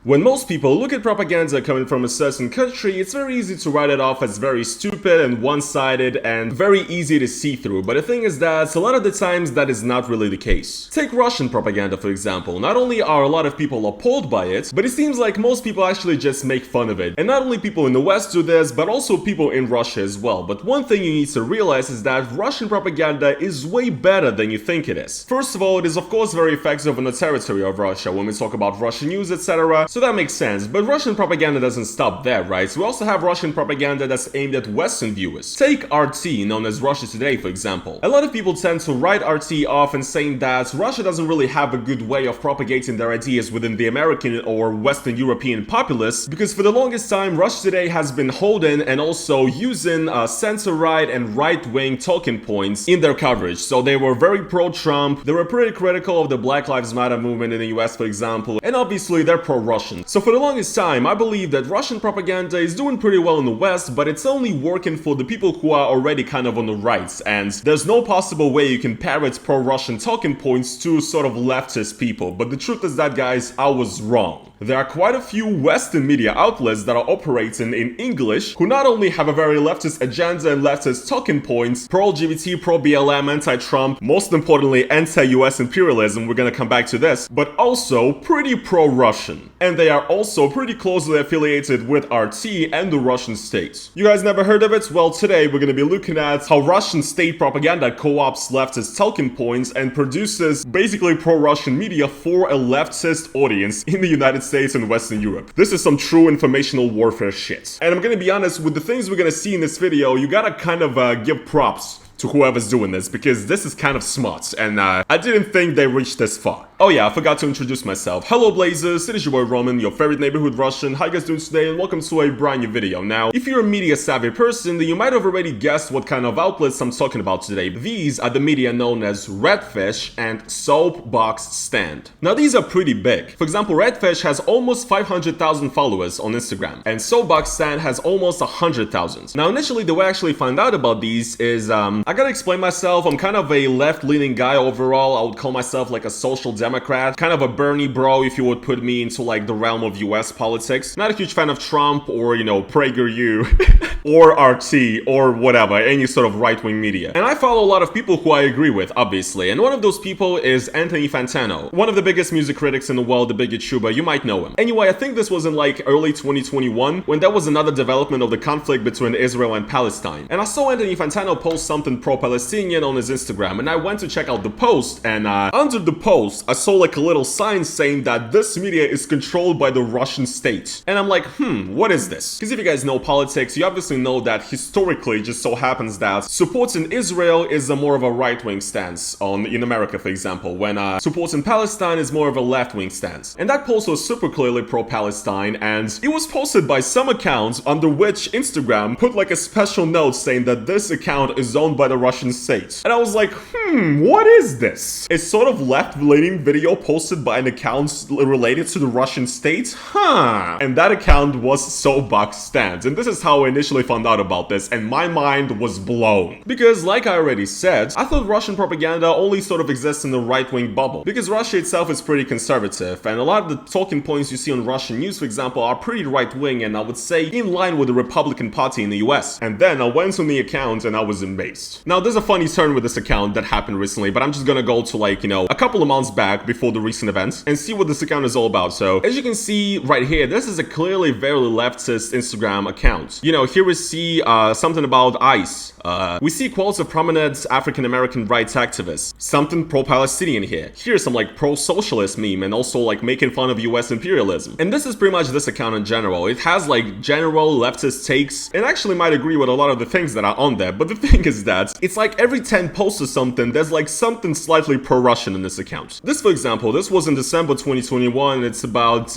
When most people look at propaganda coming from a certain country, it's very easy to write it off as very stupid and one-sided and very easy to see through, but the thing is that a lot of the times that is not really the case. Take Russian propaganda for example. Not only are a lot of people appalled by it, but it seems like most people actually just make fun of it. And not only people in the West do this, but also people in Russia as well. But one thing you need to realize is that Russian propaganda is way better than you think it is. First of all, it is of course very effective on the territory of Russia when we talk about Russian news, etc. So that makes sense, but Russian propaganda doesn't stop there, right? We also have Russian propaganda that's aimed at Western viewers. Take RT, known as Russia Today, for example. A lot of people tend to write RT off and saying that Russia doesn't really have a good way of propagating their ideas within the American or Western European populace, because for the longest time, Russia Today has been holding and also using center-right and right-wing talking points in their coverage. So they were very pro-Trump, they were pretty critical of the Black Lives Matter movement in the US, for example, and obviously they're pro-Russian. So for the longest time, I believe that Russian propaganda is doing pretty well in the West, but it's only working for the people who are already kind of on the right, and there's no possible way you can parrot pro-Russian talking points to sort of leftist people. But the truth is that, guys, I was wrong. There are quite a few Western media outlets that are operating in English who not only have a very leftist agenda and leftist talking points, pro-LGBT, pro-BLM, anti-Trump, most importantly anti-US imperialism, we're gonna come back to this, but also pretty pro-Russian. And they are also pretty closely affiliated with RT and the Russian state. You guys never heard of it? Well, today we're gonna be looking at how Russian state propaganda co-opts leftist talking points and produces basically pro-Russian media for a leftist audience in the United States and Western Europe. This is some true informational warfare shit. And I'm gonna be honest, with the things we're gonna see in this video, you gotta kind of give props to whoever's doing this, because this is kind of smart, and I didn't think they reached this far. Oh yeah, I forgot to introduce myself. Hello Blazers, it is your boy Roman, your favorite neighborhood Russian. How you guys doing today, and welcome to a brand new video. Now, if you're a media savvy person, then you might have already guessed what kind of outlets I'm talking about today. These are the media known as Redfish and Soapbox Stand. Now these are pretty big. For example, Redfish has almost 500,000 followers on Instagram, and Soapbox Stand has almost 100,000. Now initially, the way I actually found out about these is, I gotta explain myself. I'm kind of a left-leaning guy overall. I would call myself like a social democrat, kind of a Bernie bro if you would put me into like the realm of US politics. Not a huge fan of Trump or, you know, PragerU or RT or whatever, any sort of right-wing media. And I follow a lot of people who I agree with, obviously. And one of those people is Anthony Fantano, one of the biggest music critics in the world, the big YouTuber. You might know him. Anyway, I think this was in like early 2021 when there was another development of the conflict between Israel and Palestine. And I saw Anthony Fantano post something pro-Palestinian on his Instagram, and I went to check out the post, and under the post I saw like a little sign saying that this media is controlled by the Russian state. And I'm like, what is this? Because if you guys know politics, you obviously know that historically it just so happens that supporting Israel is a more of a right-wing stance in America, for example, when supporting Palestine is more of a left-wing stance. And that post was super clearly pro-Palestine, and it was posted by some accounts under which Instagram put like a special note saying that this account is owned by the Russian state. And I was like, what is this? It's sort of left-leaning video posted by an account related to the Russian state? And that account was Soapbox Stand. And this is how I initially found out about this, and my mind was blown. Because like I already said, I thought Russian propaganda only sort of exists in the right-wing bubble. Because Russia itself is pretty conservative, and a lot of the talking points you see on Russian news, for example, are pretty right-wing, and I would say in line with the Republican Party in the US. And then I went on the account and I was amazed. Now there's a funny turn with this account that happened recently, but I'm just gonna go to like, you know, a couple of months back before the recent events and see what this account is all about. So as you can see right here, this is a clearly very leftist Instagram account. You know, here we see something about ICE. We see quotes of prominent African-American rights activists. Something pro-Palestinian here. Here's some like pro-socialist meme, and also like making fun of US imperialism. And this is pretty much this account in general. It has like general leftist takes, and actually might agree with a lot of the things that are on there. But the thing is that it's like every 10 posts or something, there's like something slightly pro-Russian in this account. This, for example, this was in December 2021, and it's about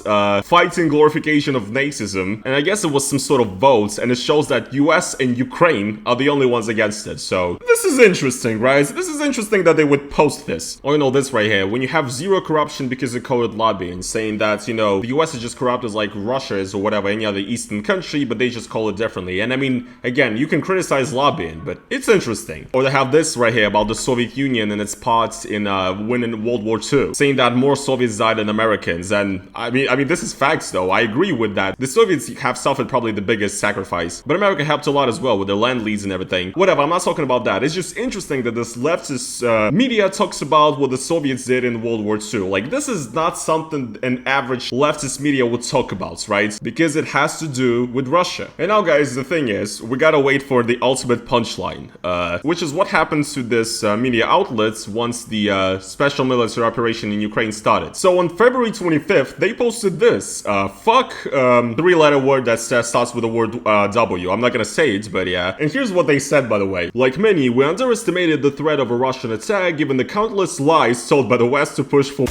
fighting glorification of Nazism, and I guess it was some sort of vote, and it shows shows that US and Ukraine are the only ones against it. So this is interesting, right? This is interesting that they would post this. Or, you know, this right here. When you have zero corruption because of coded lobbying, saying that, you know, the US is just corrupt as like Russia is or whatever, any other Eastern country, but they just call it differently. And I mean, again, you can criticize lobbying, but it's interesting. Or they have this right here about the Soviet Union and its parts in winning World War II, saying that more Soviets died than Americans. And I mean, this is facts though. I agree with that. The Soviets have suffered probably the biggest sacrifice, but America helped a lot as well with their land leads and everything. Whatever, I'm not talking about that. It's just interesting that this leftist media talks about what the Soviets did in World War II. Like, this is not something an average leftist media would talk about, right? Because it has to do with Russia. And now, guys, the thing is, we gotta wait for the ultimate punchline, which is what happens to this media outlets once the special military operation in Ukraine started. So on February 25th, they posted this. Fuck, three-letter word that starts with the word W. I'm not gonna say it, but yeah. And here's what they said, by the way. Like many, we underestimated the threat of a Russian attack given the countless lies told by the West to push for.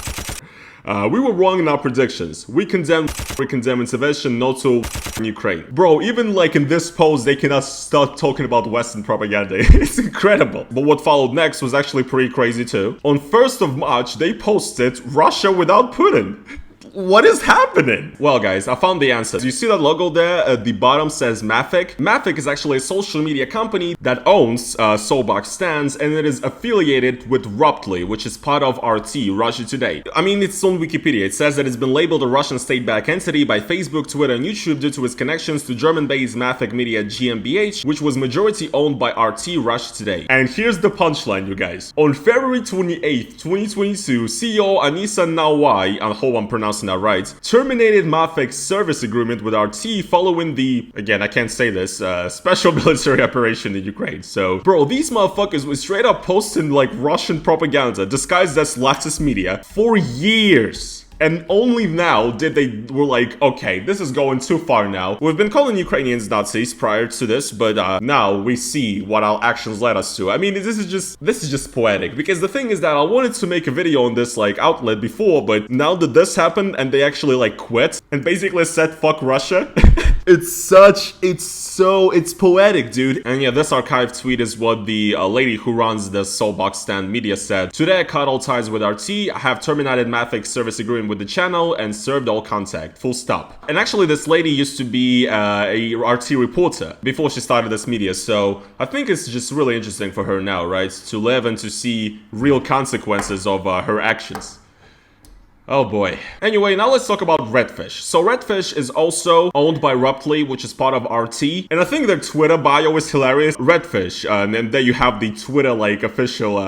We were wrong in our predictions. We condemn intervention, not to Ukraine. Bro, even like in this post, they cannot start talking about Western propaganda. It's incredible. But what followed next was actually pretty crazy too. On 1st of March, they posted Russia without Putin. What is happening? Well, guys, I found the answer. You see that logo there at the bottom says Mavic? Mavic is actually a social media company that owns Soulbox stands, and it is affiliated with Ruptly, which is part of RT, Russia Today. I mean, it's on Wikipedia. It says that it's been labeled a Russian state-backed entity by Facebook, Twitter, and YouTube due to its connections to German-based Mavic Media GmbH, which was majority owned by RT, Russia Today. And here's the punchline, you guys. On February 28th, 2022, CEO Anissa Nawai, I hope I'm pronouncing that right, terminated Mavic's service agreement with RT following the, again, I can't say this, special military operation in Ukraine. So, bro, these motherfuckers were straight up posting like Russian propaganda disguised as leftist media for years. And only now were like, okay, this is going too far now. We've been calling Ukrainians Nazis prior to this, but now we see what our actions led us to. I mean, this is just poetic, because the thing is that I wanted to make a video on this like outlet before, but now that this happened and they actually like quit and basically said fuck Russia. It's poetic, dude. And yeah, this archived tweet is what the lady who runs the Soulbox stand media said. Today I cut all ties with RT, I have terminated Mavic's service agreement with the channel and served all contact, full stop. And actually this lady used to be a RT reporter before she started this media, so I think it's just really interesting for her now, right? To live and to see real consequences of her actions. Oh boy. Anyway, now let's talk about Redfish. So Redfish is also owned by Ruptly, which is part of RT. And I think their Twitter bio is hilarious. Redfish. And then there you have the Twitter, like, official,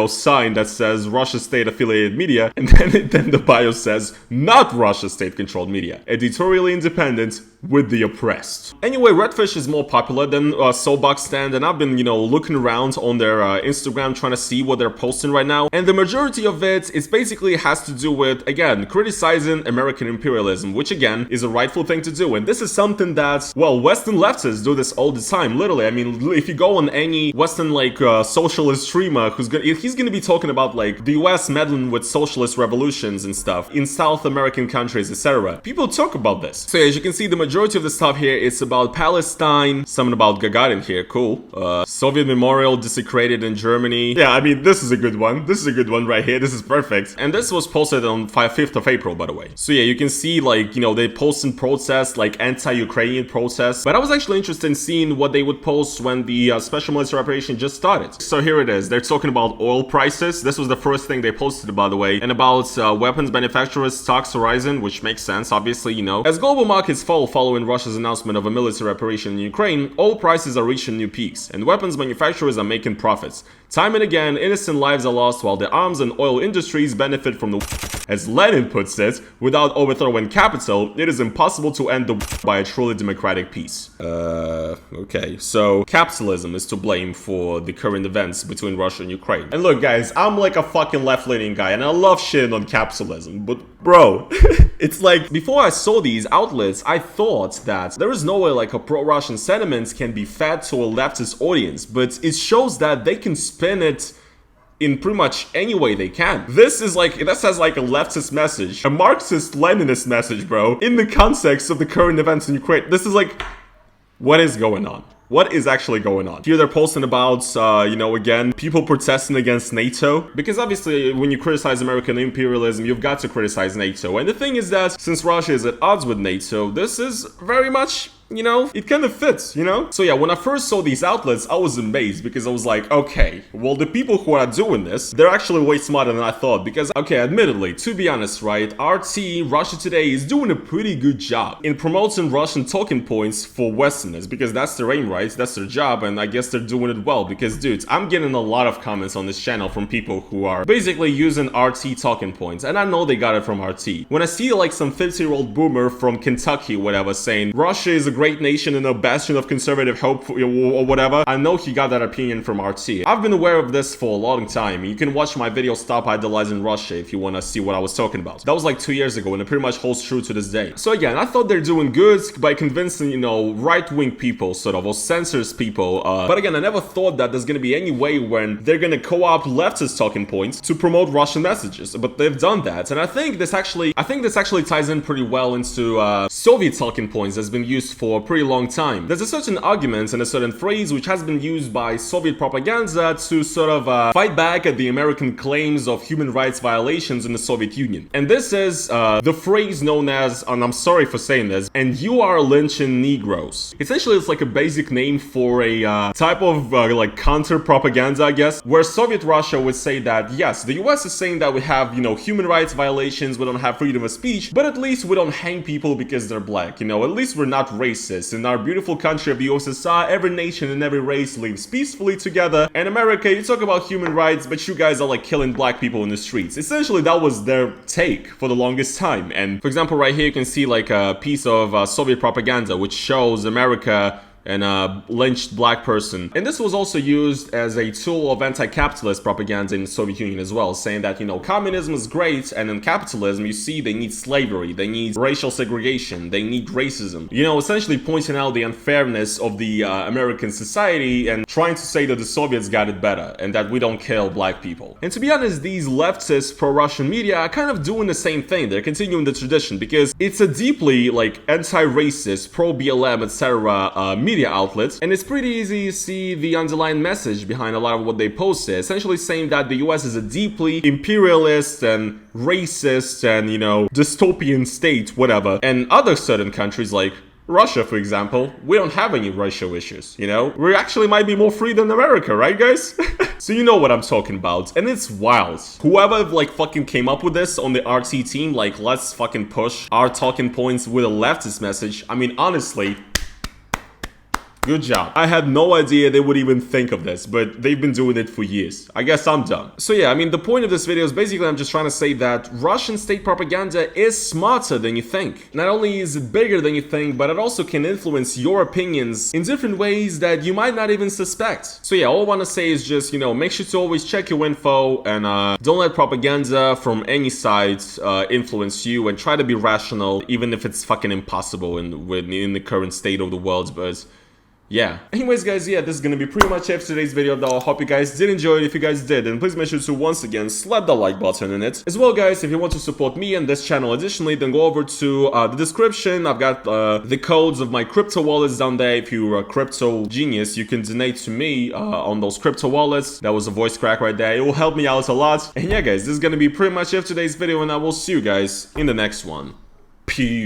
sign that says Russia state-affiliated media. And then the bio says, not Russia state-controlled media. Editorially independent with the oppressed. Anyway, Redfish is more popular than Soulbox Stand. And I've been, looking around on their Instagram trying to see what they're posting right now. And the majority of it is basically has to do with, again, criticizing American imperialism, which again is a rightful thing to do. And this is something that, well, Western leftists do this all the time, literally. I mean, if you go on any Western socialist streamer he's gonna be talking about like the US meddling with socialist revolutions and stuff in South American countries, etc. People talk about this. So yeah, as you can see, the majority of the stuff here is about Palestine, something about Gagarin here, cool. Soviet memorial desecrated in Germany. Yeah, I mean, this is a good one. This is a good one right here. This is perfect. And this was posted on 5th of April, by the way. So yeah, you can see like, they post in protests, like anti-Ukrainian protests. But I was actually interested in seeing what they would post when the special military operation just started. So here it is. They're talking about oil prices. This was the first thing they posted, by the way. And about weapons manufacturers stocks horizon, which makes sense, obviously, As global markets fall following Russia's announcement of a military operation in Ukraine, oil prices are reaching new peaks, and weapons manufacturers are making profits. Time and again, innocent lives are lost while the arms and oil industries benefit from the... As Lenin puts it, without overthrowing capital, it is impossible to end the by a truly democratic peace. Okay. So, capitalism is to blame for the current events between Russia and Ukraine. And look, guys, I'm like a fucking left-leaning guy, and I love shitting on capitalism, but bro, it's like, before I saw these outlets, I thought that there is no way like a pro-Russian sentiment can be fed to a leftist audience, but it shows that they can spin it in pretty much any way they can. This has like a leftist message, a Marxist-Leninist message, bro, in the context of the current events in Ukraine. This is like, What is going on? What is actually going on? Here they're posting about, again, people protesting against NATO. Because obviously, when you criticize American imperialism, you've got to criticize NATO. And the thing is that, since Russia is at odds with NATO, this is very much, it kind of fits, So yeah, when I first saw these outlets, I was amazed because I was like, okay, well, the people who are doing this, they're actually way smarter than I thought. Because, okay, admittedly, to be honest, right, RT, Russia Today, is doing a pretty good job in promoting Russian talking points for Westerners. Because that's their aim, right? That's their job, and I guess they're doing it well. Because, dudes, I'm getting a lot of comments on this channel from people who are basically using RT talking points. And I know they got it from RT. When I see, like, some 50-year-old boomer from Kentucky, whatever, saying, Russia is a great nation and a bastion of conservative hope or whatever, I know he got that opinion from RT. I've been aware of this for a long time. You can watch my video Stop Idolizing Russia if you want to see what I was talking about. That was like 2 years ago and it pretty much holds true to this day. So again, I thought they're doing good by convincing, right-wing people sort of, or censors people. But again, I never thought that there's going to be any way when they're going to co-opt leftist talking points to promote Russian messages. But they've done that. And I think this actually ties in pretty well into Soviet talking points that's been used for a pretty long time. There's a certain argument and a certain phrase which has been used by Soviet propaganda to sort of fight back at the American claims of human rights violations in the Soviet Union. And this is the phrase known as, and I'm sorry for saying this, and you are lynching Negroes. Essentially, it's like a basic name for a type of like counter-propaganda, I guess, where Soviet Russia would say that, yes, the US is saying that we have, human rights violations, we don't have freedom of speech, but at least we don't hang people because they're black, at least we're not racist. In our beautiful country of the USSR, every nation and every race lives peacefully together. And America, you talk about human rights, but you guys are like killing black people in the streets. Essentially, that was their take for the longest time. And for example, right here, you can see like a piece of Soviet propaganda, which shows America and a lynched black person. And this was also used as a tool of anti-capitalist propaganda in the Soviet Union as well, saying that, communism is great, and in capitalism, you see, they need slavery, they need racial segregation, they need racism. Essentially pointing out the unfairness of the American society and trying to say that the Soviets got it better and that we don't kill black people. And to be honest, these leftist pro-Russian media are kind of doing the same thing. They're continuing the tradition because it's a deeply, like, anti-racist, pro-BLM, etc. Media outlets, and it's pretty easy to see the underlying message behind a lot of what they posted, essentially saying that the US is a deeply imperialist and racist and, dystopian state, whatever, and other certain countries like Russia, for example, we don't have any racial issues, We actually might be more free than America, right, guys? So you know what I'm talking about, and it's wild. Whoever, fucking came up with this on the RT team, let's fucking push our talking points with a leftist message, I mean, honestly, good job. I had no idea they would even think of this, but they've been doing it for years. I guess I'm done. So yeah, I mean, the point of this video is basically I'm just trying to say that Russian state propaganda is smarter than you think. Not only is it bigger than you think, but it also can influence your opinions in different ways that you might not even suspect. So yeah, all I want to say is just, make sure to always check your info and don't let propaganda from any side influence you, and try to be rational, even if it's fucking impossible in the current state of the world. But yeah. Anyways, guys, yeah, this is gonna be pretty much it for today's video, though. I hope you guys did enjoy it. If you guys did, then please make sure to once again slap the like button in it. As well, guys, if you want to support me and this channel additionally, then go over to the description. I've got the codes of my crypto wallets down there. If you're a crypto genius, you can donate to me on those crypto wallets. That was a voice crack right there. It will help me out a lot. And yeah, guys, this is gonna be pretty much it for today's video, and I will see you guys in the next one. Peace.